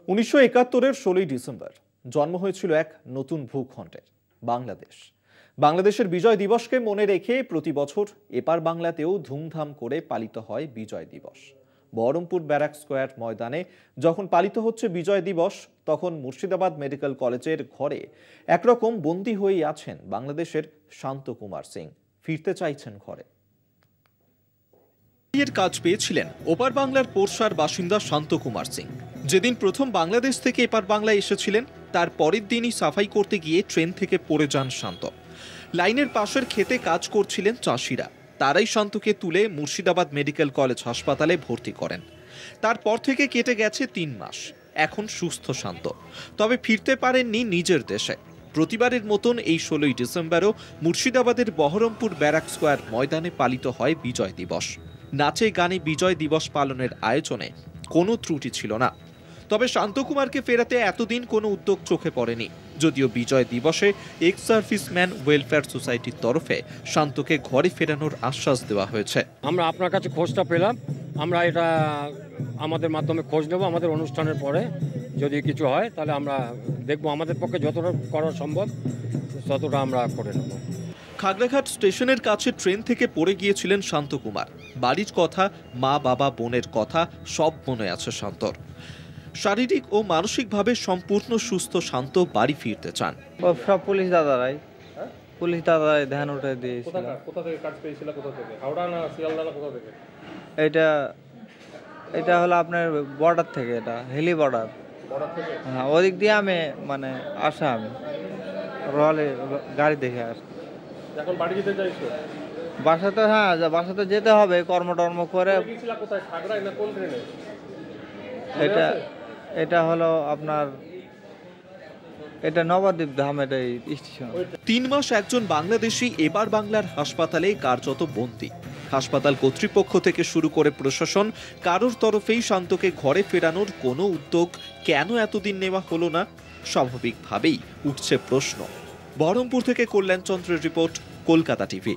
1971-এর 16ই December জন্ম হয়েছিল এক নতুন ভূখণ্ডের বাংলাদেশ। বাংলাদেশের বিজয় দিবসকে মনে রেখে প্রতি বছর এপার বাংলাতেও ধুমধাম করে পালিত হয় বিজয় দিবস। বহরমপুর ব্যারাক স্কয়ার ময়দানে যখন পালিত হচ্ছে বিজয় দিবস, তখন মুর্শিদাবাদ মেডিকেল কলেজের ঘরে একরকম বন্দী হয়েই আছেন বাংলাদেশের শান্ত কুমার সিং। ফিরতে চাইছেন ঘরে। এর কাজ পেয়েছিলেন ওপার বাংলার পোরশার বাসিন্দা শান্ত কুমার সিং। যেদিন প্রথম বাংলাদেশ থেকে এপার বাংলায় এসেছিলেন, তার পরের দিনই সাফাই করতে গিয়ে ট্রেন থেকে পড়ে যান শান্ত। লাইনের পাশের খেতে কাজ করছিলেন চাষিরা, তারাই শান্তকে তুলে মুর্শিদাবাদ মেডিকেল কলেজ হাসপাতালে ভর্তি করেন। তারপর থেকে কেটে গেছে 3 মাস। এখন সুস্থ শান্ত, তবে ফিরতে পারেননি নিজের দেশে। প্রতিবারের মতন এই 16ই ডিসেম্বরও মুর্শিদাবাদের বহরমপুর ব্যারাক স্কয়ার ময়দানে পালিত হয় বিজয় দিবস। নাচে গানে বিজয় দিবস পালনের আয়োজনে কোনো ত্রুটি ছিল না। তবে শান্তকুমারকে ফেরাতে এতদিন কোনো উদ্যোগ চোখে পড়েনি, যদিও বিজয় দিবসে এক্স সার্ভিসম্যান ওয়েলফেয়ার সোসাইটির তরফে শান্তকে ঘরে ফেরানোর আশ্বাস দেওয়া হয়েছে। আমরা আপনার কাছে খোঁজটা পেলাম, আমরা এটা আমাদের মাধ্যমে খোঁজ নেব। আমাদের অনুষ্ঠানের পরে যদি কিছু হয় তাহলে আমরা দেখব, আমাদের পক্ষে যতটা করা সম্ভব ততটা আমরা করে নেব। খাগড়াঘাট স্টেশনের কাছে ট্রেন থেকে পড়ে গিয়েছিলেন শান্তকুমার। বাড়ির কথা, মা বাবা বোনের কথা সব মনে আছে শান্তর। শারীরিক ও মানসিকভাবে সম্পূর্ণ সুস্থ শান্ত বাড়ি ফিরতে চান। সব পুলিশ দাদারাই ধ্যান উঠে দিয়েছিল। কোথা থেকে কাজ পেয়েছিল? কোথা থেকে? হাওড়া না শিয়ালদা না কোথা থেকে? এটা হলো আপনার বর্ডার থেকে, এটা হেলি বর্ডার থেকে। হ্যাঁ, ওদিক দিয়ে আমি আসা আমি রলে গাড়ি দেখে আসি। এখন বাড়ি যেতে চাইছো? বাসাতে যেতে হবে, কর্ম করে। কোথায়, খাগড়ায় না কোন ট্রেনে? এটা হলো আপনার নবদ্বীপ ধাম, এটাই স্টেশন। 3 মাস একজন বাংলাদেশি এপার বাংলার হাসপাতালে কার্যত বন্দী। হাসপাতাল কর্তৃপক্ষ থেকে শুরু করে প্রশাসন, কারোর তরফেই শান্তকে ঘরে ফেরানোর কোনো উদ্যোগ কেন এতদিন নেওয়া হলো না? স্বাভাবিকভাবেই উঠছে প্রশ্ন। বহরমপুর থেকে কল্যাণ চন্দ্রের রিপোর্ট, কলকাতা টিভি।